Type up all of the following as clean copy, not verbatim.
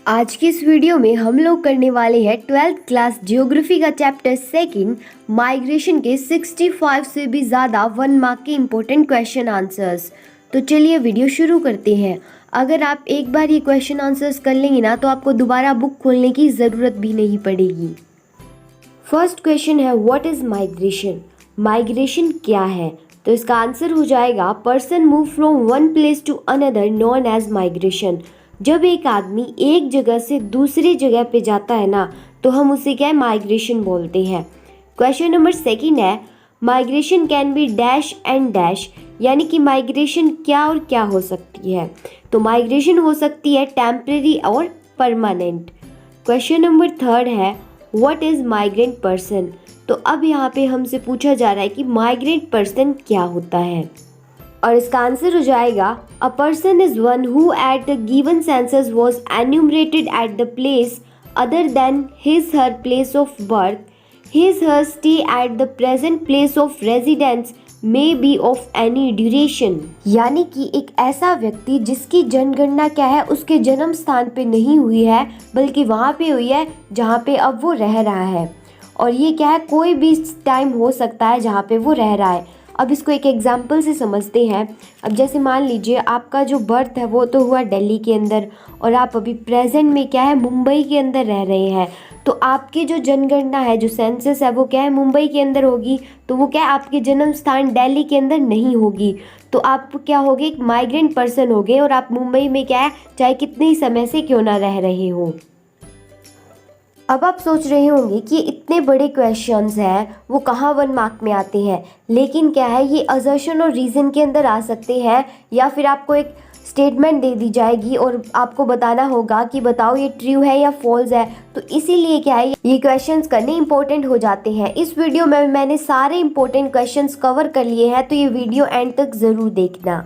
आज की इस वीडियो में हम लोग करने वाले हैं 12th क्लास जियोग्राफी का चैप्टर सेकंड माइग्रेशन के 65 से भी ज़्यादा 1 मार्क के इम्पोर्टेंट क्वेश्चन आंसर्स। तो चलिए वीडियो शुरू करते हैं। अगर आप एक बार ये क्वेश्चन आंसर्स कर लेंगे ना तो आपको दोबारा बुक खोलने की ज़रूरत भी नहीं पड़ेगी। फर्स्ट क्वेश्चन है व्हाट इज़ माइग्रेशन। माइग्रेशन क्या है? तो इसका आंसर हो जाएगा person move from one place to another known as migration. जब एक आदमी एक जगह से दूसरी जगह पे जाता है ना तो हम उसे क्या है माइग्रेशन बोलते हैं। क्वेश्चन नंबर सेकंड है migration can be dash and dash, यानी कि माइग्रेशन क्या और क्या हो सकती है। तो माइग्रेशन हो सकती है टेम्परेरी और परमानेंट। क्वेश्चन नंबर थर्ड है व्हाट इज़ माइग्रेंट पर्सन। तो अब यहाँ पे हमसे पूछा जा रहा है कि माइग्रेंट पर्सन क्या होता है और इसका आंसर हो जाएगा a person is one who at the given census was enumerated at the place other than his her place of birth, his her stay at the present place of residence may be of any duration. यानी कि एक ऐसा व्यक्ति जिसकी जनगणना क्या है उसके जन्म स्थान पे नहीं हुई है बल्कि वहाँ पे हुई है जहाँ पे अब वो रह रहा है, और ये क्या है कोई भी टाइम हो सकता है जहाँ पे वो रह रहा है। अब इसको एक एग्जाम्पल से समझते हैं। अब जैसे मान लीजिए आपका जो बर्थ है वो तो हुआ दिल्ली के अंदर और आप अभी प्रेजेंट में क्या है मुंबई के अंदर रह रहे हैं, तो आपकी जो जनगणना है जो सेंसस है वो क्या है मुंबई के अंदर होगी, तो वो क्या है आपके जन्म स्थान दिल्ली के अंदर नहीं होगी। तो आप क्या होगे एक माइग्रेंट पर्सन होगे और आप मुंबई में क्या है चाहे कितने ही समय से क्यों ना रह रहे हो। अब आप सोच रहे होंगे कि इतने बड़े क्वेश्चंस हैं वो कहाँ 1 मार्क में आते हैं, लेकिन क्या है ये असर्शन और रीज़न के अंदर आ सकते हैं या फिर आपको एक स्टेटमेंट दे दी जाएगी और आपको बताना होगा कि बताओ ये ट्रू है या फॉल्स है। तो इसीलिए क्या है ये क्वेश्चंस करने इंपॉर्टेंट हो जाते हैं। इस वीडियो में मैंने सारे इंपॉर्टेंट क्वेश्चंस कवर कर लिए हैं, तो ये वीडियो एंड तक ज़रूर देखना।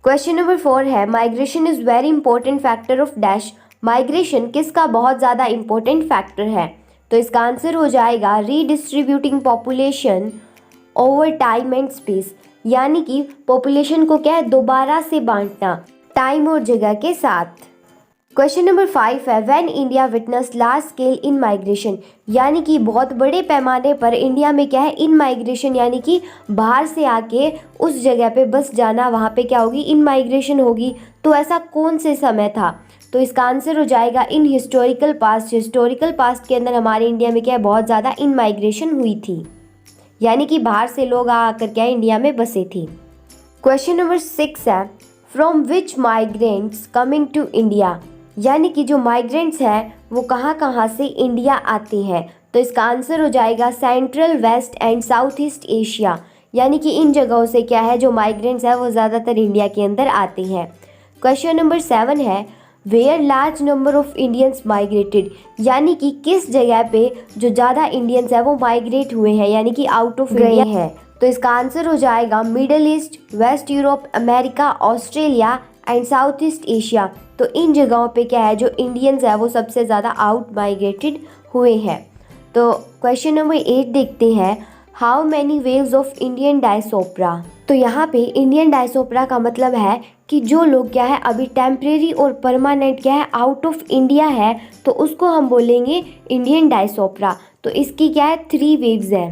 क्वेश्चन नंबर 4 है migration is very important factor of dash. Migration किसका बहुत ज़्यादा इंपॉर्टेंट फैक्टर है? तो इसका आंसर हो जाएगा redistributing population over time and space, यानी कि पॉपुलेशन को क्या है दोबारा से बांटना टाइम और जगह के साथ। क्वेश्चन नंबर 5 है when India witness large scale in migration, यानी कि बहुत बड़े पैमाने पर इंडिया में क्या है इन माइग्रेशन, यानी कि बाहर से आके उस जगह पे बस जाना, वहाँ पे क्या होगी इन माइग्रेशन होगी। तो ऐसा कौन से समय था? तो इसका आंसर हो जाएगा इन हिस्टोरिकल पास्ट। हिस्टोरिकल पास्ट के अंदर हमारे इंडिया में क्या है बहुत ज़्यादा इन माइग्रेशन हुई थी, यानी कि बाहर से लोग आकर क्या इंडिया में बसे थे। क्वेश्चन नंबर 6 है from which migrants coming to India, यानी कि जो माइग्रेंट्स हैं वो कहाँ कहाँ से इंडिया आते हैं। तो इसका आंसर हो जाएगा central west and south east Asia, यानी कि इन जगहों से क्या है जो माइग्रेंट्स हैं वो ज़्यादातर इंडिया के अंदर आते हैं। क्वेश्चन नंबर 7 है where large number of Indians migrated, यानी कि किस जगह पे जो ज़्यादा इंडियंस है वो माइग्रेट हुए हैं, यानी कि आउट ऑफ इंडिया है। तो इसका आंसर हो जाएगा middle east, west Europe, America, Australia and south east Asia. तो इन जगहों पे क्या है जो इंडियंस है वो सबसे ज़्यादा आउट माइग्रेटेड हुए हैं। तो क्वेश्चन नंबर 8 देखते हैं how many waves of Indian diaspora. तो यहाँ पे इंडियन डायसोप्रा का मतलब है कि जो लोग क्या है अभी टेम्परेरी और परमानेंट क्या है आउट ऑफ इंडिया है, तो उसको हम बोलेंगे इंडियन डायसोप्रा। तो इसकी क्या है 3 वेव्स है।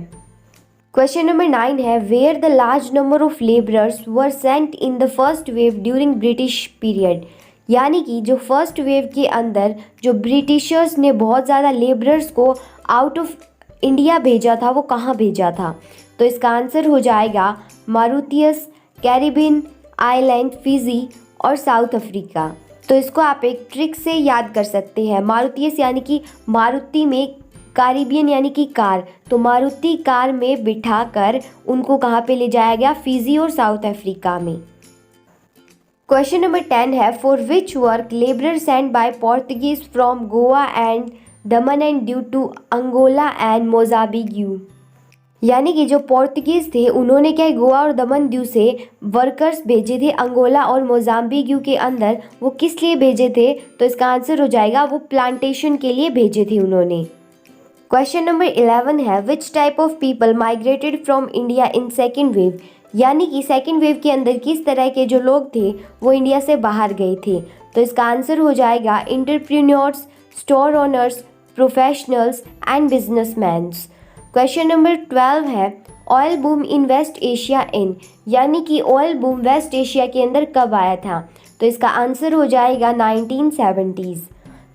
क्वेश्चन नंबर 9 है where the large number of labourers were sent in the first wave during British period, यानी कि जो फर्स्ट वेव के अंदर जो ब्रिटिशर्स ने बहुत ज़्यादा लेबरर्स को आउट ऑफ इंडिया भेजा था वो कहाँ भेजा था। तो इसका आंसर हो जाएगा मॉरिशस, कैरिबियन आइलैंड, फिजी और साउथ अफ्रीका। तो इसको आप एक ट्रिक से याद कर सकते हैं। मॉरिशस यानी कि मारुति में, कैरिबियन यानी कि कार, तो मारुति कार में बिठाकर उनको कहाँ पे ले जाया गया फिजी और साउथ अफ्रीका में। क्वेश्चन नंबर 10 है for which work labourer sent by Portuguese from Goa and Daman and due to Angola and Mozambique, यानी कि जो पोर्तुगीज़ थे उन्होंने क्या गोवा और दमन द्वीप से वर्कर्स भेजे थे अंगोला और मोजाम्बिक के अंदर। वो किस लिए भेजे थे? तो इसका आंसर हो जाएगा वो प्लांटेशन के लिए भेजे थे उन्होंने। क्वेश्चन नंबर 11 है which type of people migrated from India in second wave, यानी कि सेकेंड वेव के अंदर किस तरह के जो लोग थे वो इंडिया से बाहर गए थे। तो इसका आंसर हो जाएगा entrepreneurs, store owners, professionals and businessmans. Question number 12 है oil boom in West Asia in, यानी कि ऑयल बूम वेस्ट एशिया के अंदर कब आया था। तो इसका आंसर हो जाएगा 1970s।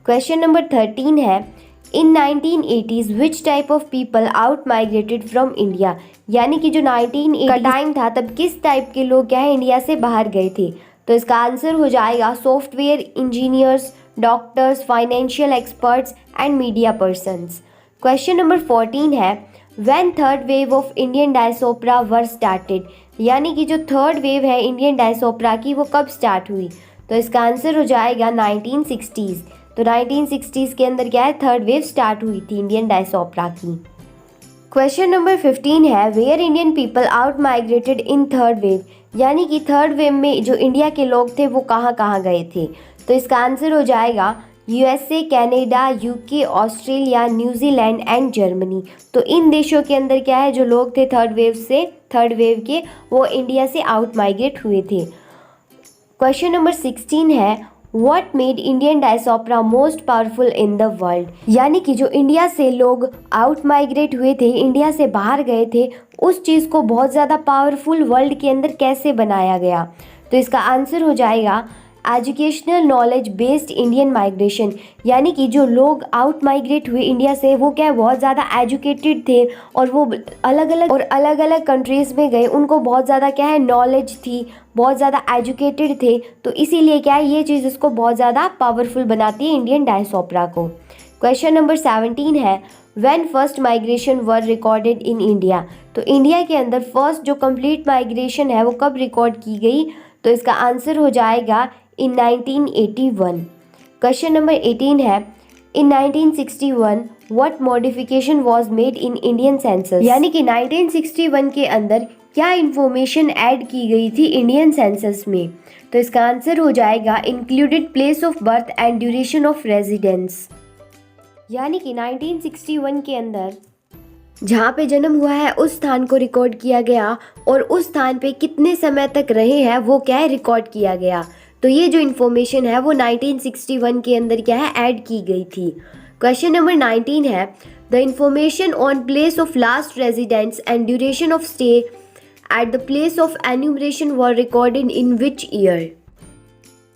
क्वेश्चन नंबर 13 है इन 1980s which type of people out migrated from India, यानी कि जो 1980 का टाइम था तब किस टाइप के लोग क्या है इंडिया से बाहर गए थे। तो इसका आंसर हो जाएगा software engineers, doctors, financial experts and media persons. Question number 14 है when third wave of Indian diaspora were started, यानी कि जो थर्ड वेव है इंडियन डायस्पोरा की वो कब स्टार्ट हुई। तो इसका आंसर हो जाएगा 1960s। तो 1960s के अंदर क्या है थर्ड वेव स्टार्ट हुई थी इंडियन डायस्पोरा की। क्वेश्चन नंबर 15 है where Indian people out migrated in third wave, यानी कि थर्ड वेव में जो इंडिया के लोग थे वो कहाँ कहाँ गए थे। तो इसका आंसर हो जाएगा USA, Canada, UK, Australia, New Zealand and Germany. तो इन देशों के अंदर क्या है जो लोग थे थर्ड वेव के वो इंडिया से आउट माइग्रेट हुए थे। क्वेश्चन नंबर 16 है what made Indian diaspora most powerful in the world, यानी कि जो इंडिया से लोग आउट माइग्रेट हुए थे, इंडिया से बाहर गए थे, उस चीज़ को बहुत ज़्यादा पावरफुल वर्ल्ड के अंदर कैसे बनाया गया। तो इसका आंसर हो जाएगा educational knowledge based Indian migration, यानी कि जो लोग आउट माइग्रेट हुए इंडिया से वो क्या है बहुत ज़्यादा एजुकेटेड थे और वो अलग अलग कंट्रीज़ में गए, उनको बहुत ज़्यादा क्या है नॉलेज थी, बहुत ज़्यादा एजुकेटेड थे। तो इसीलिए क्या है ये चीज़ इसको बहुत ज़्यादा पावरफुल बनाती है इंडियन डायस्पोरा को। क्वेश्चन नंबर 17 है when first migration were recorded in India, तो इंडिया के अंदर फर्स्ट जो कंप्लीट माइग्रेशन है वो कब रिकॉर्ड की गई। तो इसका आंसर हो जाएगा इन 1981। क्वेश्चन नंबर 18 है इन 1961 what modification was made in Indian census, यानी कि 1961 के अंदर क्या इंफॉर्मेशन ऐड की गई थी इंडियन सेंसस में। तो इसका आंसर हो जाएगा included place of birth and duration of residence, यानी कि 1961 के अंदर जहाँ पे जन्म हुआ है उस स्थान को रिकॉर्ड किया गया और उस स्थान पे कितने समय तक रहे हैं वो क्या है रिकॉर्ड किया गया। तो ये जो इन्फॉर्मेशन है वो 1961 के अंदर क्या है ऐड की गई थी। क्वेश्चन नंबर 19 है the information on place of last residence and duration of stay at the place of enumeration were recorded in which year.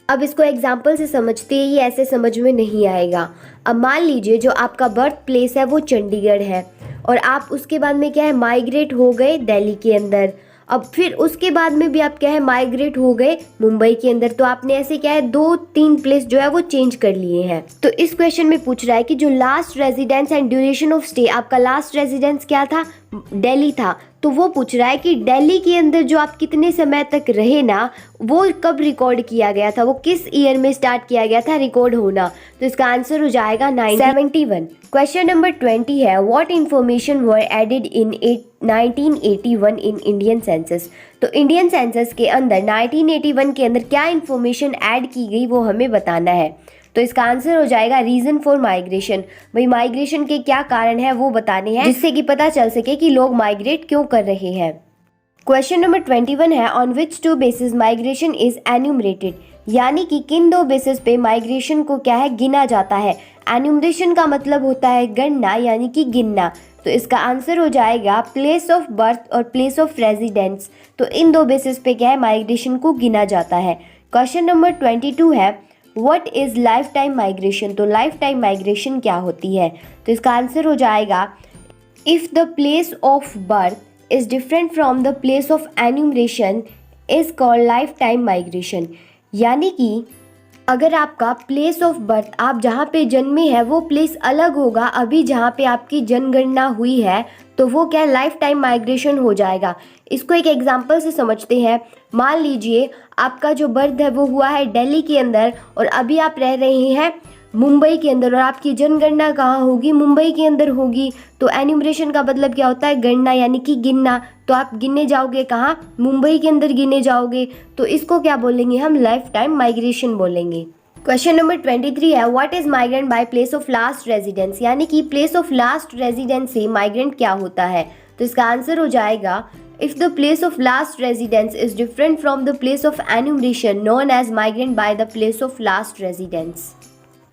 अब इसको एग्जाम्पल से समझते हैं, ये ऐसे समझ में नहीं आएगा। अब मान लीजिए जो आपका बर्थ प्लेस है वो चंडीगढ़ है और आप उसके बाद में क्या है माइग्रेट हो गए दिल्ली के अंदर, अब फिर उसके बाद में भी आप क्या है माइग्रेट हो गए मुंबई के अंदर। तो आपने ऐसे क्या है 2-3 प्लेस जो है वो चेंज कर लिए हैं। तो इस क्वेश्चन में पूछ रहा है कि जो last residence and duration of stay, आपका लास्ट रेजिडेंस क्या था दिल्ली था, तो वो पूछ रहा है कि दिल्ली के अंदर जो आप कितने समय तक रहे ना वो कब रिकॉर्ड किया गया था, वो किस ईयर में स्टार्ट किया गया था रिकॉर्ड होना। तो इसका आंसर हो जाएगा 1971। क्वेश्चन नंबर 20 है what information were added in 1981 in Indian census. तो इंडियन सेंसस के अंदर 1981 के अंदर क्या इन्फॉर्मेशन ऐड की गई वो हमें बताना है। तो इसका आंसर हो जाएगा रीजन फॉर माइग्रेशन, भाई माइग्रेशन के क्या कारण है वो बताने हैं जिससे कि पता चल सके कि लोग माइग्रेट क्यों कर रहे हैं। क्वेश्चन नंबर 21 है on which 2 basis migration is enumerated, यानी कि किन 2 बेसिस पे माइग्रेशन को क्या है गिना जाता है। एन्यूमरेशन का मतलब होता है गणना यानी कि गिनना। तो इसका आंसर हो जाएगा प्लेस ऑफ बर्थ और प्लेस ऑफ रेजिडेंस। तो इन 2 बेसिस पे क्या है माइग्रेशन को गिना जाता है। क्वेश्चन नंबर 22 है what is life time migration. तो लाइफ टाइम माइग्रेशन क्या होती है। तो इसका आंसर हो जाएगा if the place of birth is different from the place of enumeration is called life time migration, यानी कि अगर आपका प्लेस ऑफ बर्थ आप जहाँ पे जन्मे हैं वो प्लेस अलग होगा अभी जहाँ पे आपकी जनगणना हुई है, तो वो क्या लाइफ टाइम माइग्रेशन हो जाएगा। इसको एक एग्जांपल से समझते हैं। मान लीजिए आपका जो बर्थ है वो हुआ है दिल्ली के अंदर और अभी आप रह रहे हैं मुंबई के अंदर और आपकी जनगणना कहाँ होगी मुंबई के अंदर होगी। तो एन्यूमरेशन का मतलब क्या होता है गणना यानी कि गिनना। तो आप गिनने जाओगे कहाँ मुंबई के अंदर गिने जाओगे, तो इसको क्या बोलेंगे हम लाइफ टाइम माइग्रेशन बोलेंगे। क्वेश्चन नंबर 23 है what is migrant by place of last residence, यानी कि प्लेस ऑफ लास्ट रेजिडेंस से माइग्रेंट क्या होता है। तो इसका आंसर हो जाएगा if the place of last residence is different from the place of enumeration known as migrant by the place of last residence.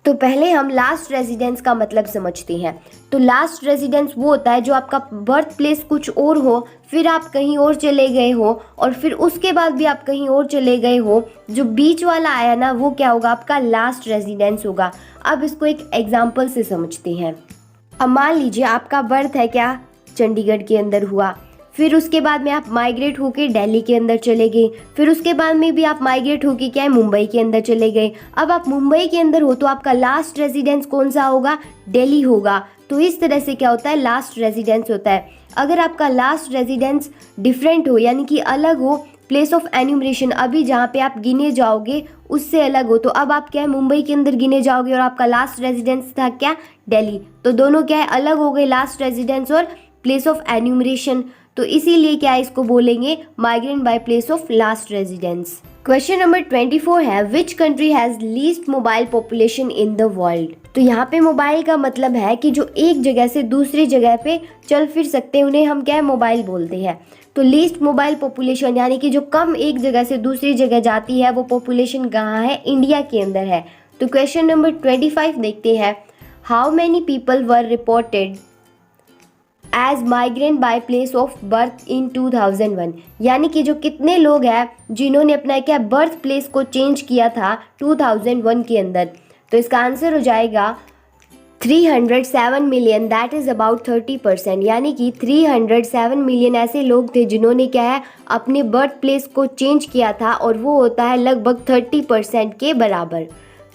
तो पहले हम लास्ट रेजिडेंस का मतलब समझते हैं। तो लास्ट रेजिडेंस वो होता है जो आपका बर्थ प्लेस कुछ और हो, फिर आप कहीं और चले गए हो, और फिर उसके बाद भी आप कहीं और चले गए हो। जो बीच वाला आया ना, वो क्या होगा, आपका लास्ट रेजिडेंस होगा। अब इसको एक एग्जांपल से समझते हैं। अब मान लीजिए आपका बर्थ है क्या, चंडीगढ़ के अंदर हुआ, फिर उसके बाद में आप माइग्रेट होके दिल्ली के अंदर चले गए, फिर उसके बाद में भी आप माइग्रेट होके क्या है, मुंबई के अंदर चले गए। अब आप मुंबई के अंदर हो तो आपका लास्ट रेजिडेंस कौन सा होगा, दिल्ली होगा। तो इस तरह से क्या होता है, लास्ट रेजिडेंस होता है। अगर आपका लास्ट रेजिडेंस डिफरेंट हो, यानी कि अलग हो, प्लेस ऑफ एन्यूमरेशन अभी जहाँ पे आप गिने जाओगे उससे अलग हो, तो अब आप क्या है, मुंबई के अंदर गिने जाओगे और आपका लास्ट रेजिडेंस था क्या, दिल्ली। तो दोनों क्या है, अलग हो गए, लास्ट रेजिडेंस और प्लेस ऑफ एन्यूमरेशन। तो इसीलिए क्या है, इसको बोलेंगे migrant by place of last residence. Question number 24 है, which country has least mobile population in the world. तो यहाँ पे मोबाइल का मतलब है कि जो एक जगह से दूसरी जगह पे चल फिर सकते हैं, उन्हें हम क्या है, मोबाइल बोलते हैं। तो लीस्ट मोबाइल पॉपुलेशन यानी कि जो कम एक जगह से दूसरी जगह जाती है, वो पॉपुलेशन कहाँ है, इंडिया के अंदर है। तो क्वेश्चन नंबर 25 देखते हैं, how many people were reported as migrant by place of birth in 2001, यानी कि जो कितने लोग हैं जिन्होंने अपना क्या बर्थ प्लेस को चेंज किया था 2001 के अंदर। तो इसका आंसर हो जाएगा 307 मिलियन, दैट इज़ अबाउट 30%, यानी कि 307 मिलियन ऐसे लोग थे जिन्होंने क्या है, अपने बर्थ प्लेस को चेंज किया था, और वो होता है लगभग 30% के बराबर।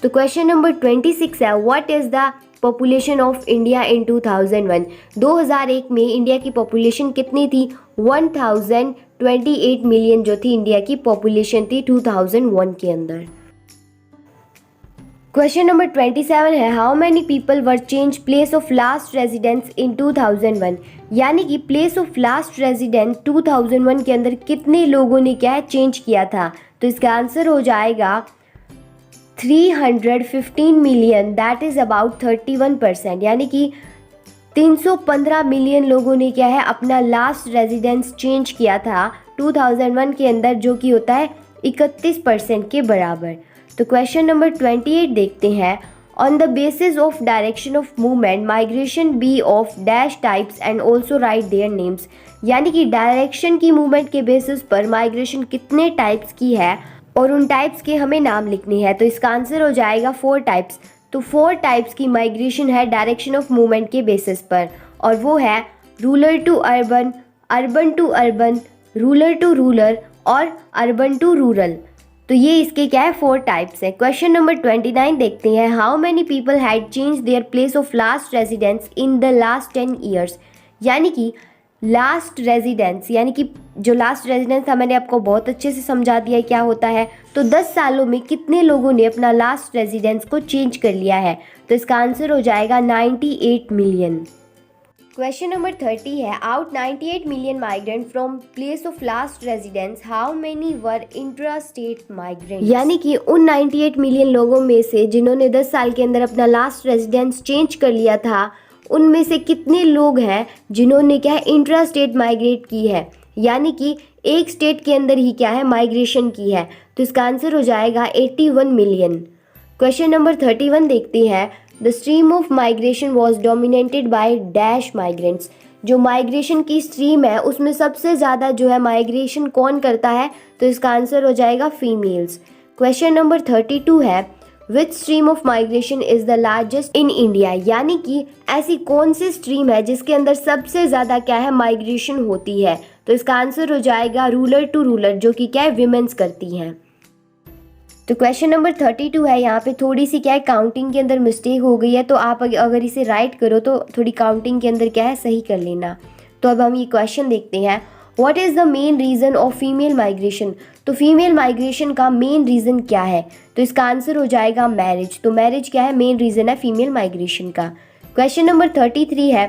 तो क्वेश्चन नंबर 26 है, what is the population of India in 2001। 2001 में इंडिया की पॉपुलेशन कितनी थी, 1028 मिलियन जो थी इंडिया की पॉपुलेशन थी 2001 के अंदर। क्वेश्चन नंबर 27 है, how many people were change place of last residence in 2001, यानी कि प्लेस ऑफ लास्ट रेजिडेंस 2001 के अंदर कितने लोगों ने क्या है, चेंज किया था। तो इसका आंसर हो जाएगा 315 मिलियन, दैट इज़ अबाउट 31%, यानी कि 315 मिलियन लोगों ने क्या है, अपना लास्ट रेजिडेंस चेंज किया था 2001 के अंदर, जो कि होता है 31% के बराबर। तो क्वेश्चन नंबर 28 देखते हैं, on the basis of direction of movement migration be of dash types and also write their names, यानी कि डायरेक्शन की मूवमेंट के बेसिस पर माइग्रेशन कितने टाइप्स की है और उन टाइप्स के हमें नाम लिखने हैं। तो इसका आंसर हो जाएगा 4 टाइप्स। तो 4 टाइप्स की माइग्रेशन है डायरेक्शन ऑफ मूवमेंट के बेसिस पर, और वो है rural to urban, urban to urban, rural to rural और अर्बन टू रूरल। तो ये इसके क्या है, 4 टाइप्स हैं। क्वेश्चन नंबर 29 देखते हैं, how many people had change their place of last residence in the last 10 years, यानी कि लास्ट रेजिडेंस यानी कि जो लास्ट रेजिडेंस था, मैंने आपको बहुत अच्छे से समझा दिया है क्या होता है। तो 10 सालों में कितने लोगों ने अपना लास्ट रेजिडेंस को चेंज कर लिया है। तो इसका आंसर हो जाएगा 98 मिलियन। क्वेश्चन नंबर 30 है, out 98 million migrant from place of last residence how many were intra state migrant, यानी कि उन 98 मिलियन लोगों में से जिन्होंने 10 साल के अंदर अपना लास्ट रेजिडेंस चेंज कर लिया था, उनमें से कितने लोग हैं जिन्होंने क्या है, इंट्रा स्टेट माइग्रेट की है, यानी कि एक स्टेट के अंदर ही क्या है, माइग्रेशन की है। तो इसका आंसर हो जाएगा 81 मिलियन। क्वेश्चन नंबर 31 देखते हैं, the stream of migration was dominated by dash migrants, जो माइग्रेशन की स्ट्रीम है उसमें सबसे ज़्यादा जो है माइग्रेशन कौन करता है। तो इसका आंसर हो जाएगा फीमेल्स। क्वेश्चन नंबर 32 है, विच stream of migration is the largest in India, यानी कि ऐसी कौन सी स्ट्रीम है जिसके अंदर सबसे ज़्यादा क्या है, माइग्रेशन होती है। तो इसका आंसर हो जाएगा रूरल टू रूरल, जो कि क्या है, विमेंस करती हैं। तो क्वेश्चन नंबर 32 है, यहाँ पे थोड़ी सी क्या है, काउंटिंग के अंदर मिस्टेक हो गई है, तो आप अगर इसे राइट करो तो थोड़ी काउंटिंग के अंदर क्या है, सही कर लेना। तो अब हम ये क्वेश्चन देखते हैं, what is the main reason of female migration, तो फीमेल माइग्रेशन का मेन रीज़न क्या है। तो इसका आंसर हो जाएगा मैरिज। तो मैरिज क्या है, मेन रीज़न है फीमेल माइग्रेशन का। क्वेश्चन नंबर 33 है,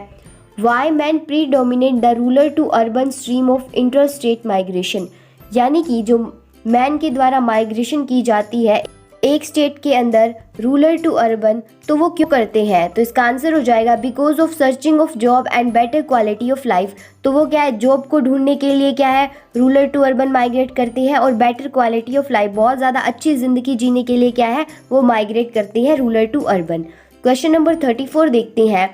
why man predominate the rural to urban stream of inter state migration, यानी कि जो मैन के द्वारा माइग्रेशन की जाती है एक स्टेट के अंदर रूरल टू अर्बन, तो वो क्यों करते हैं? तो इसका आंसर हो जाएगा because of searching of job and better quality of life. तो वो क्या है, जॉब को ढूंढने के लिए क्या है, रूरल टू अर्बन माइग्रेट करती है, और बेटर क्वालिटी ऑफ लाइफ, बहुत ज़्यादा अच्छी ज़िंदगी जीने के लिए क्या है, वो माइग्रेट करती है rural to urban. Question number 34 देखते हैं।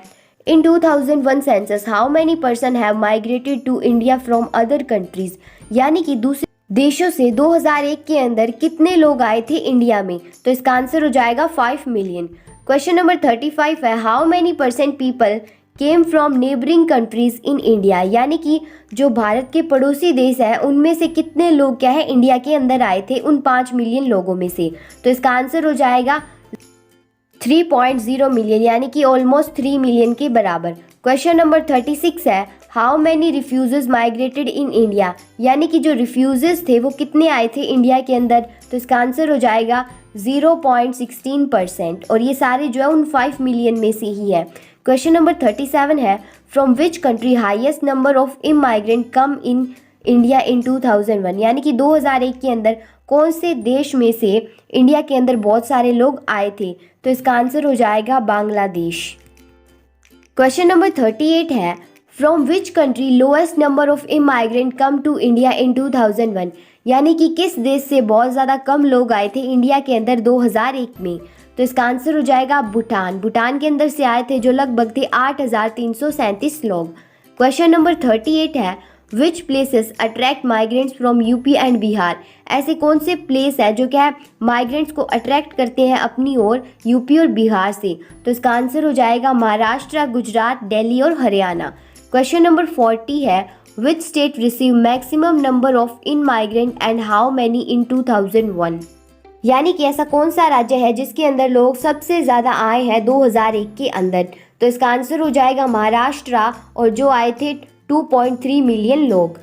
In 2001 census how many person have migrated to India from other countries, यानी कि दूसरे देशों से 2001 के अंदर कितने लोग आए थे इंडिया में? तो इसका आंसर हो जाएगा 5 मिलियन। क्वेश्चन नंबर 35 है how many percent people came from neighbouring countries in India, यानी कि जो भारत के पड़ोसी देश है उनमें से कितने लोग क्या है इंडिया के अंदर आए थे उन 5 मिलियन लोगों में से? तो इसका आंसर हो जाएगा 3.0 मिलियन, यानी कि ऑलमोस्ट 3 मिलियन के बराबर। क्वेश्चन नंबर 36 है how many refuses migrated in India, यानी कि जो रिफ्यूजेस थे वो कितने आए थे इंडिया के अंदर? तो इसका आंसर हो जाएगा 0.16%, और ये सारे जो है उन 5 मिलियन में से ही है। क्वेश्चन नंबर 37 है from which country highest number of immigrant come in India in 2001, यानी कि 2001 के अंदर कौन से देश में से इंडिया के अंदर बहुत सारे लोग आए थे? तो इसका आंसर हो जाएगा बांग्लादेश। क्वेश्चन नंबर 38 है from which country lowest number of immigrant come to India in 2001, यानी कि किस देश से बहुत ज़्यादा कम लोग आए थे इंडिया के अंदर 2001 में? तो इसका आंसर हो जाएगा भूटान। भूटान के अंदर से आए थे जो लगभग थे 8,337 लोग। क्वेश्चन नंबर 38 है which places attract migrants from UP and Bihar, ऐसे कौन से प्लेस है जो क्या है माइग्रेंट्स को अट्रैक्ट करते हैं अपनी ओर यूपी और बिहार से? तो इसका आंसर हो जाएगा महाराष्ट्र, गुजरात, दिल्ली और हरियाणा। क्वेश्चन नंबर 40 है which state receive maximum number of in migrant and how many in 2001, यानी कि ऐसा कौन सा राज्य है जिसके अंदर लोग सबसे ज़्यादा आए हैं 2001 के अंदर? तो इसका आंसर हो जाएगा महाराष्ट्र, और जो आए थे 2.3 मिलियन लोग।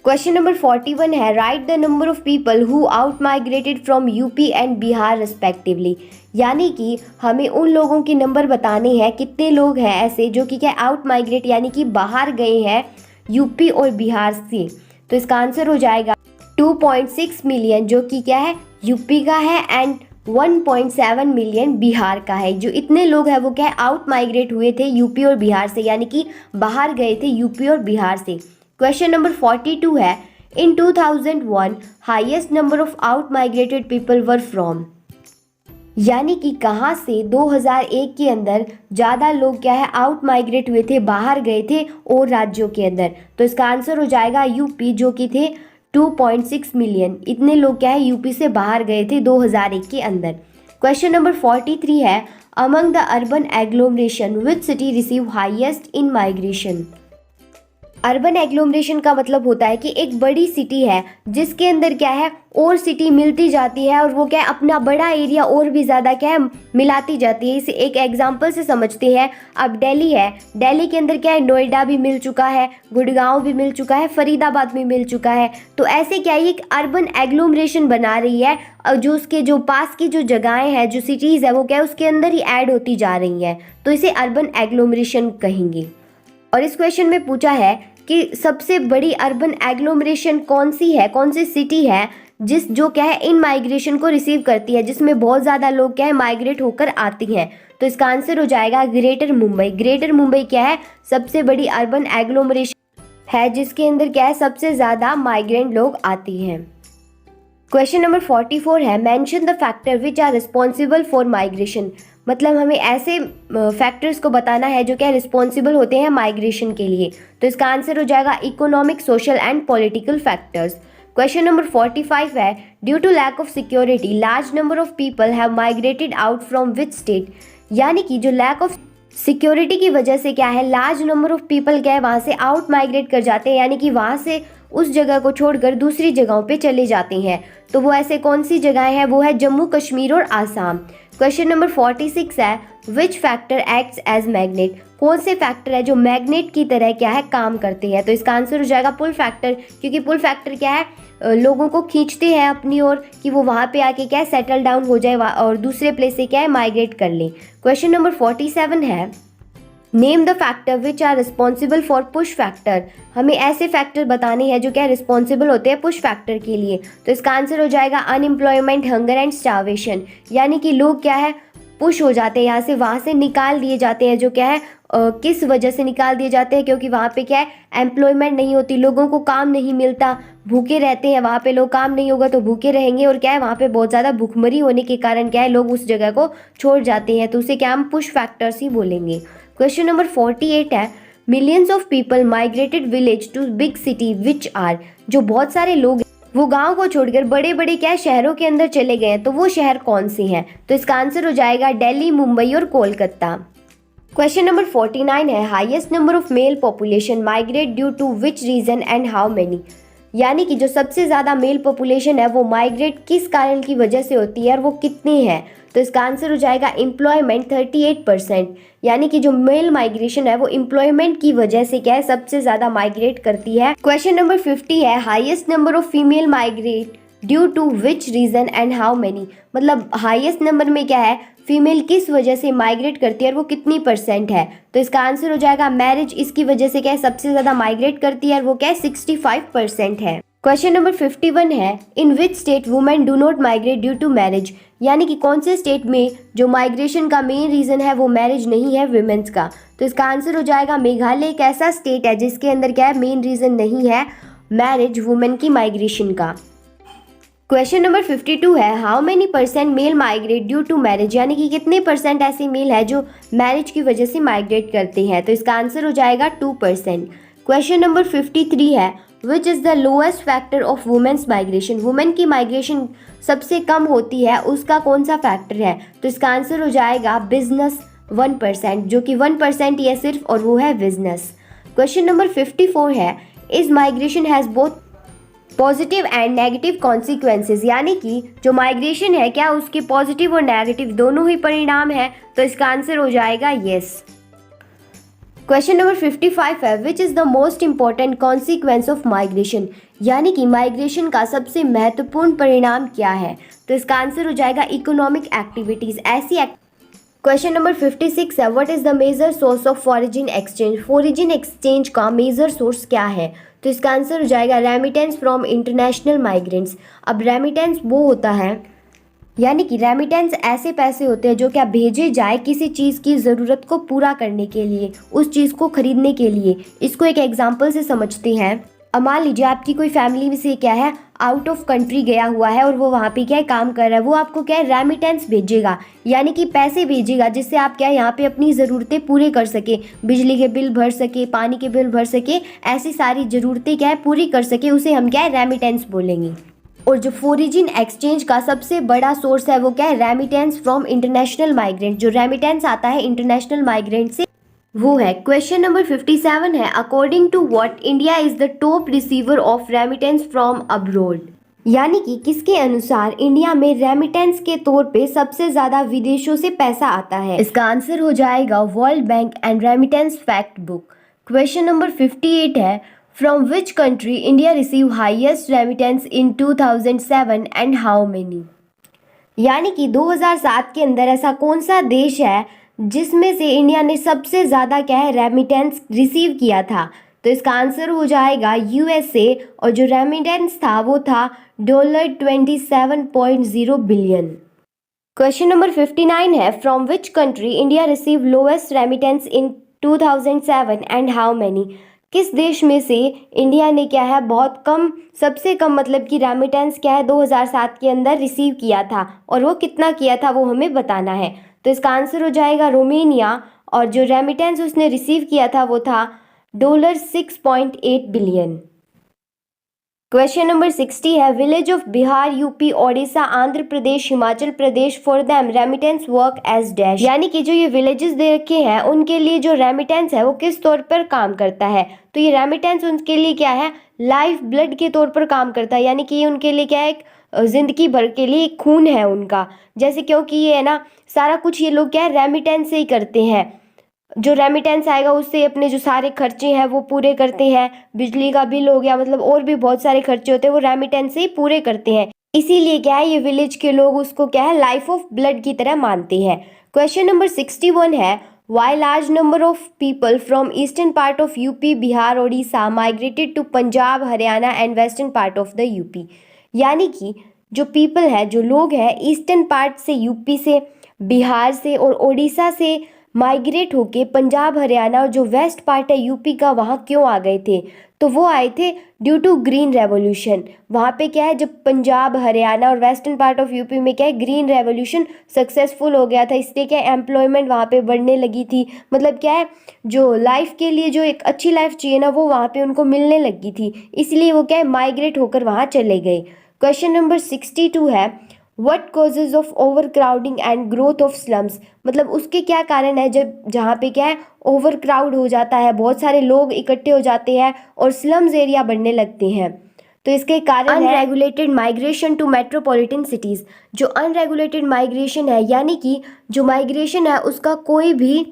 क्वेश्चन नंबर 41 है right the number of people who out migrated from UP and Bihar respectively, यानी कि हमें उन लोगों के नंबर बताने हैं कितने लोग हैं ऐसे जो कि क्या आउट माइग्रेट यानी कि बाहर गए हैं यूपी और बिहार से। तो इसका आंसर हो जाएगा 2.6 मिलियन, जो कि क्या है यूपी का है, एंड 1.7 मिलियन बिहार का है। जो इतने लोग हैं वो क्या है आउट माइग्रेट हुए थे यूपी और बिहार से, यानी कि बाहर गए थे यूपी और बिहार से। क्वेश्चन नंबर 42 है इन 2001 highest number of out migrated people were from, यानी कि कहाँ से 2001 के अंदर ज़्यादा लोग क्या है आउट माइग्रेट हुए थे, बाहर गए थे और राज्यों के अंदर? तो इसका आंसर हो जाएगा यूपी, जो कि थे 2.6 मिलियन। इतने लोग क्या है यूपी से बाहर गए थे 2001 के अंदर। क्वेश्चन नंबर 43 है among the urban agglomeration which city receive highest in migration. Urban agglomeration का मतलब होता है कि एक बड़ी सिटी है जिसके अंदर क्या है और सिटी मिलती जाती है, और वो क्या है अपना बड़ा एरिया और भी ज़्यादा क्या है मिलाती जाती है। इसे एक एग्जांपल से समझते हैं। अब दिल्ली है, दिल्ली के अंदर क्या है नोएडा भी मिल चुका है, गुड़गांव भी मिल चुका है, फरीदाबाद भी मिल चुका है। तो ऐसे क्या है एक अर्बन एग्लोमरेशन बना रही है, और जो उसके जो पास की जो जगहें हैं, जो सिटीज़ है वो क्या है उसके अंदर ही ऐड होती जा रही हैं, तो इसे अर्बन एग्लोमरेशन कहेंगे। और इस क्वेश्चन में पूछा है कि सबसे बड़ी अर्बन एग्लोमरेशन कौन सी है, कौन सी सिटी है जो क्या है इन माइग्रेशन को रिसीव करती है, जिसमें बहुत ज़्यादा लोग क्या है माइग्रेट होकर आती हैं। तो इसका आंसर हो जाएगा ग्रेटर मुंबई। ग्रेटर मुंबई क्या है सबसे बड़ी अर्बन एग्लोमरेशन है जिसके अंदर क्या है सबसे ज़्यादा माइग्रेंट लोग आती हैं। क्वेश्चन नंबर 44 है mention the factor which are responsible for migration, मतलब हमें ऐसे फैक्टर्स को बताना है जो क्या रिस्पॉन्सिबल होते हैं माइग्रेशन के लिए। तो इसका आंसर हो जाएगा economic, social and political factors. Question number 45 है due to lack of security large number of people have migrated out from which state, यानी कि जो लैक ऑफ सिक्योरिटी की वजह से क्या है लार्ज नंबर ऑफ पीपल क्या है वहाँ से आउट माइग्रेट कर जाते हैं, यानी कि वहाँ से उस जगह को छोड़कर दूसरी जगहों पे चले जाते हैं। तो वो ऐसे कौन सी जगहें हैं, वो है जम्मू कश्मीर और आसाम। क्वेश्चन नंबर 46 है which factor acts as magnet, कौन से फैक्टर है जो मैग्नेट की तरह क्या है काम करते हैं। तो इसका आंसर हो जाएगा पुल फैक्टर, क्योंकि पुल फैक्टर क्या है लोगों को खींचते हैं अपनी ओर कि वो वहाँ पे आके क्या है सेटल डाउन हो जाए और दूसरे प्लेस से क्या है माइग्रेट कर लें। क्वेश्चन नंबर 47 है name the factor which are responsible for push factor. हमें ऐसे फैक्टर बताने हैं जो क्या रिस्पॉन्सिबल होते हैं पुश फैक्टर के लिए। तो इसका आंसर हो जाएगा अनएम्प्लॉयमेंट, हंगर एंड स्टार्वेशन। यानी कि लोग क्या है पुश हो जाते हैं, यहाँ से वहाँ से निकाल दिए जाते हैं। जो क्या है किस वजह से निकाल दिए जाते हैं, क्योंकि वहाँ पे क्या है एम्प्लॉयमेंट नहीं होती, लोगों को काम नहीं मिलता, भूखे रहते हैं वहाँ पे लोग, काम नहीं होगा तो भूखे रहेंगे, और क्या है वहाँ पे बहुत ज़्यादा भूखमरी होने के कारण क्या है लोग उस जगह को छोड़ जाते हैं। तो उसे क्या हम पुश फैक्टर्स ही बोलेंगे। क्वेश्चन नंबर 48 है, millions of people migrated village to big city which are. जो बहुत सारे लोग वो गांव को छोड़कर बड़े बड़े क्या शहरों के अंदर चले गए हैं, तो वो शहर कौन से हैं। तो इसका आंसर हो जाएगा दिल्ली, मुंबई और कोलकाता। क्वेश्चन नंबर 49 है, highest number of male population migrate due to which reason and how many. यानी कि जो सबसे ज़्यादा मेल पॉपुलेशन है वो माइग्रेट किस कारण की वजह से होती है और वो कितनी है। तो इसका आंसर हो जाएगा एम्प्लॉयमेंट 38%। यानी कि जो मेल माइग्रेशन है वो एम्प्लॉयमेंट की वजह से क्या है सबसे ज़्यादा माइग्रेट करती है। क्वेश्चन नंबर 50 है, highest number of female migrate due to which reason and how many. मतलब हाईएस्ट नंबर में क्या है फीमेल किस वजह से माइग्रेट करती है और वो कितनी परसेंट है। तो इसका आंसर हो जाएगा मैरिज, इसकी वजह से क्या है सबसे ज़्यादा माइग्रेट करती है और वो क्या है 65% है। क्वेश्चन नंबर 51 है, in which state women do not migrate due to marriage. यानी कि कौन से स्टेट में जो माइग्रेशन का मेन रीज़न है वो मैरिज नहीं है विमेंस का। तो इसका आंसर हो जाएगा मेघालय। एक ऐसा स्टेट है जिसके अंदर क्या है मेन रीज़न नहीं है मैरिज वुमेन की माइग्रेशन का। क्वेश्चन नंबर 52 है, how many percent male migrate due to marriage. यानी कि कितने परसेंट ऐसे मेल है जो मैरिज की वजह से माइग्रेट करते हैं। तो इसका आंसर हो जाएगा 2%। क्वेश्चन नंबर 53 है, which is the lowest factor of women's migration. Women की माइग्रेशन सबसे कम होती है, उसका कौन सा फैक्टर है। तो इसका आंसर हो जाएगा बिजनेस 1%, जो कि 1% ही है सिर्फ, और वो है बिजनेस। क्वेश्चन नंबर 54 है, is migration has both positive and negative consequences. यानी कि जो माइग्रेशन है क्या उसके पॉजिटिव और नेगेटिव दोनों ही परिणाम है। तो इसका आंसर हो जाएगा यस। क्वेश्चन नंबर 55 है, which is the most important consequence of migration. यानी कि माइग्रेशन का सबसे महत्वपूर्ण परिणाम क्या है। तो इसका आंसर हो जाएगा इकोनॉमिक एक्टिविटीज़, ऐसी क्वेश्चन नंबर 56 है, what is the major source of foreign exchange. Foreign exchange का मेजर सोर्स क्या है। तो इसका आंसर हो जाएगा रेमिटेंस फ्रॉम इंटरनेशनल माइग्रेंट्स। अब रेमिटेंस वो होता है, यानी कि रेमिटेंस ऐसे पैसे होते हैं जो क्या भेजे जाए किसी चीज़ की ज़रूरत को पूरा करने के लिए, उस चीज़ को खरीदने के लिए। इसको एक एग्जांपल से समझते हैं। अब मान लीजिए आपकी कोई फैमिली में से क्या है आउट ऑफ कंट्री गया हुआ है और वो वहाँ पे क्या है काम कर रहा है, वो आपको क्या है रेमिटेंस भेजेगा, यानी कि पैसे भेजेगा जिससे आप क्या है यहाँ पे अपनी ज़रूरतें पूरी कर सके, बिजली के बिल भर सके, पानी के बिल भर सके, ऐसी सारी ज़रूरतें क्या है पूरी कर सके, उसे हम क्या है रेमिटेंस बोलेंगे। और जो फॉरेन एक्सचेंज का सबसे बड़ा सोर्स है वो क्या है रेमिटेंस फ्रॉम इंटरनेशनल माइग्रेंट। जो रेमिटेंस आता है इंटरनेशनल माइग्रेंट से वो है। क्वेश्चन नंबर 57 है, according to what India is the top receiver of remittance from abroad. यानी कि किसके अनुसार इंडिया में रेमिटेंस के तौर पे सबसे ज्यादा विदेशों से पैसा आता है। इसका आंसर हो जाएगा world bank and remittance fact book. Question number 58 है, from which country India receive highest remittance in 2007 and how many. यानी कि 2007 के अंदर ऐसा कौन सा देश है जिसमें से इंडिया ने सबसे ज़्यादा क्या है रेमिटेंस रिसीव किया था। तो इसका आंसर हो जाएगा यूएसए, और जो रेमिटेंस था वो था $27.0 बिलियन। क्वेश्चन नंबर 59 है, from which country India receive lowest remittance in 2007 and how many. किस देश में से इंडिया ने क्या है बहुत कम, सबसे कम मतलब कि रेमिटेंस क्या है 2007 के अंदर रिसीव किया था, और वो कितना किया था वो हमें बताना है। तो इसका आंसर हो जाएगा रोमेनिया, और जो रेमिटेंस उसने रिसीव किया था वो था $6.8 बिलियन। क्वेश्चन नंबर 60 है, village of Bihar, UP, Odisha, Andhra Pradesh, Himachal Pradesh, for them remittance work as dash. यानी कि जो ये विलेजेस दे रखे हैं उनके लिए जो रेमिटेंस है वो किस तौर पर काम करता है। तो ये रेमिटेंस उनके लिए क्या है लाइफ ब्लड के तौर पर काम करता है, यानी कि ये उनके लिए क्या है एक जिंदगी भर के लिए खून है उनका। जैसे क्योंकि ये है ना सारा कुछ ये लोग क्या है रेमिटेंस से ही करते हैं, जो रेमिटेंस आएगा उससे अपने जो सारे खर्चे हैं वो पूरे करते हैं, बिजली का बिल हो गया, मतलब और भी बहुत सारे खर्चे होते हैं वो रेमिटेंस से ही पूरे करते हैं। इसीलिए क्या है ये विलेज के लोग उसको क्या है लाइफ ऑफ ब्लड की तरह मानते हैं। क्वेश्चन नंबर 61 है, Why large number of people from eastern part of UP, Bihar, Odisha migrated to Punjab, Haryana and western part of the UP। यानी कि जो पीपल है, जो लोग हैं ईस्टर्न पार्ट से, यूपी से, बिहार से और ओडिशा से माइग्रेट होके पंजाब, हरियाणा और जो वेस्ट पार्ट है यूपी का, वहाँ क्यों आ गए थे? तो वो आए थे ड्यू टू ग्रीन रेवोल्यूशन। वहाँ पे क्या है, जब पंजाब, हरियाणा और वेस्टर्न पार्ट ऑफ यूपी में क्या है, ग्रीन रेवोल्यूशन सक्सेसफुल हो गया था, इसलिए क्या एम्प्लॉयमेंट वहाँ पे बढ़ने लगी थी। मतलब क्या है, जो लाइफ के लिए जो एक अच्छी लाइफ चाहिए ना, वो वहाँ पे उनको मिलने लगी थी, इसलिए वो क्या है, माइग्रेट होकर वहाँ चले गए। क्वेश्चन नंबर 62 है, what causes of over crowding and growth of slums. मतलब उसके क्या कारण है जब जहाँ पे क्या है, ओवर क्राउड हो जाता है, बहुत सारे लोग इकट्ठे हो जाते हैं और स्लम्स एरिया बनने लगते हैं। तो इसके कारण है unregulated migration to metropolitan cities. जो अनरेगुलेटेड माइग्रेशन है, यानी कि जो माइग्रेशन है उसका कोई भी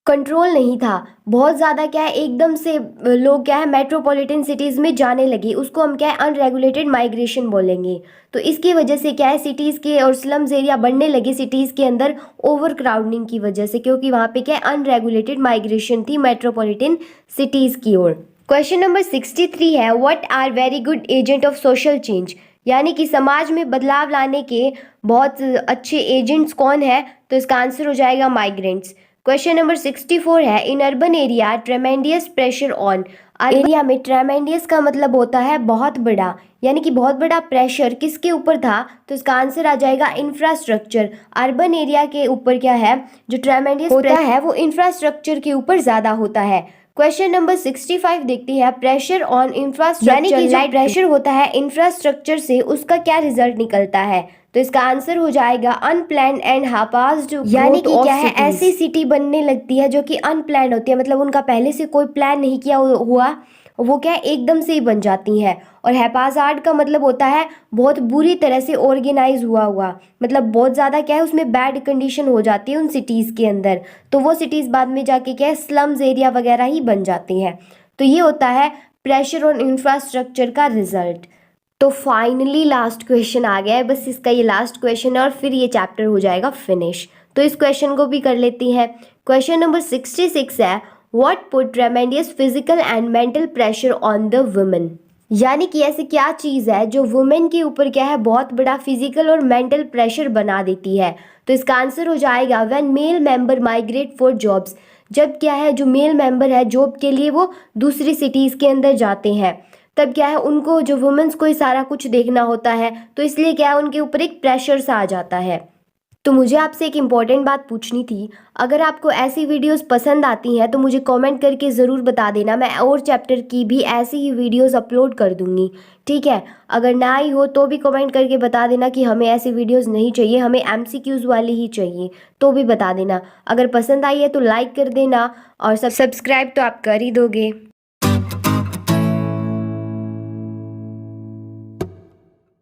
कंट्रोल नहीं था, बहुत ज़्यादा क्या है, एकदम से लोग क्या है मेट्रोपॉलिटन सिटीज़ में जाने लगे, उसको हम क्या है अनरेगुलेटेड माइग्रेशन बोलेंगे। तो इसकी वजह से क्या है, सिटीज़ के और स्लम्स एरिया बढ़ने लगे सिटीज़ के अंदर ओवर क्राउडिंग की वजह से, क्योंकि वहाँ पे क्या है अनरेगुलेटेड माइग्रेशन थी मेट्रोपॉलिटन सिटीज़ की ओर। क्वेश्चन नंबर 63 है, what are very good agent of social change. यानी कि समाज में बदलाव लाने के बहुत अच्छे एजेंट्स कौन है? तो इसका आंसर हो जाएगा माइग्रेंट्स। क्वेश्चन नंबर 64 है, in urban area tremendous pressure on. Area में ट्रेमेंडियस का मतलब होता है बहुत बड़ा, यानी कि बहुत बड़ा प्रेशर किसके ऊपर था? तो इसका आंसर आ जाएगा इंफ्रास्ट्रक्चर। अर्बन एरिया के ऊपर क्या है, जो ट्रेमेंडियस होता है वो इंफ्रास्ट्रक्चर के ऊपर ज़्यादा होता है। क्वेश्चन नंबर 65 देखते हैं, प्रेशर ऑन इंफ्रास्ट्रक्चर, यानी कि जो प्रेशर होता है इंफ्रास्ट्रक्चर से, उसका क्या रिजल्ट निकलता है? तो इसका आंसर हो जाएगा अनप्लैन्ड एंड हापाज्ड। यानी कि क्या है, ऐसी सिटी बनने लगती है जो कि अनप्लैन्ड होती है, मतलब उनका पहले से कोई प्लान नहीं किया हुआ, वो क्या है एकदम से ही बन जाती हैं। और हैपाजार्ड का मतलब होता है बहुत बुरी तरह से ऑर्गेनाइज हुआ, मतलब बहुत ज़्यादा क्या है उसमें बैड कंडीशन हो जाती है उन सिटीज़ के अंदर, तो वो सिटीज़ बाद में जाके क्या है स्लम्स एरिया वगैरह ही बन जाती हैं। तो ये होता है प्रेशर ऑन इंफ्रास्ट्रक्चर का रिजल्ट। तो फाइनली लास्ट क्वेश्चन आ गया है, बस इसका ये लास्ट क्वेश्चन है और फिर ये चैप्टर हो जाएगा फिनिश। तो इस क्वेश्चन को भी कर लेती हैं। क्वेश्चन नंबर 66 है, what put tremendous physical and mental pressure on the women. यानी कि ऐसी क्या चीज़ है जो वुमेन के ऊपर क्या है बहुत बड़ा फिजिकल और मेंटल प्रेशर बना देती है? तो इसका आंसर हो जाएगा when male member migrate for jobs. जब क्या है जो मेल मेंबर है जॉब के लिए वो दूसरी सिटीज़ के अंदर जाते हैं, तब क्या है उनको, जो वुमेन्स को ही सारा कुछ देखना होता है, तो इसलिए क्या है उनके ऊपर एक प्रेशर सा आ जाता है। तो मुझे आपसे एक इम्पॉर्टेंट बात पूछनी थी, अगर आपको ऐसी वीडियोस पसंद आती हैं तो मुझे कमेंट करके ज़रूर बता देना, मैं और चैप्टर की भी ऐसी ही वीडियोस अपलोड कर दूंगी, ठीक है? अगर ना आई हो तो भी कमेंट करके बता देना कि हमें ऐसी वीडियोस नहीं चाहिए, हमें MCQs वाली ही चाहिए, तो भी बता देना। अगर पसंद आई है तो लाइक कर देना और सब्सक्राइब तो आप कर ही दोगे।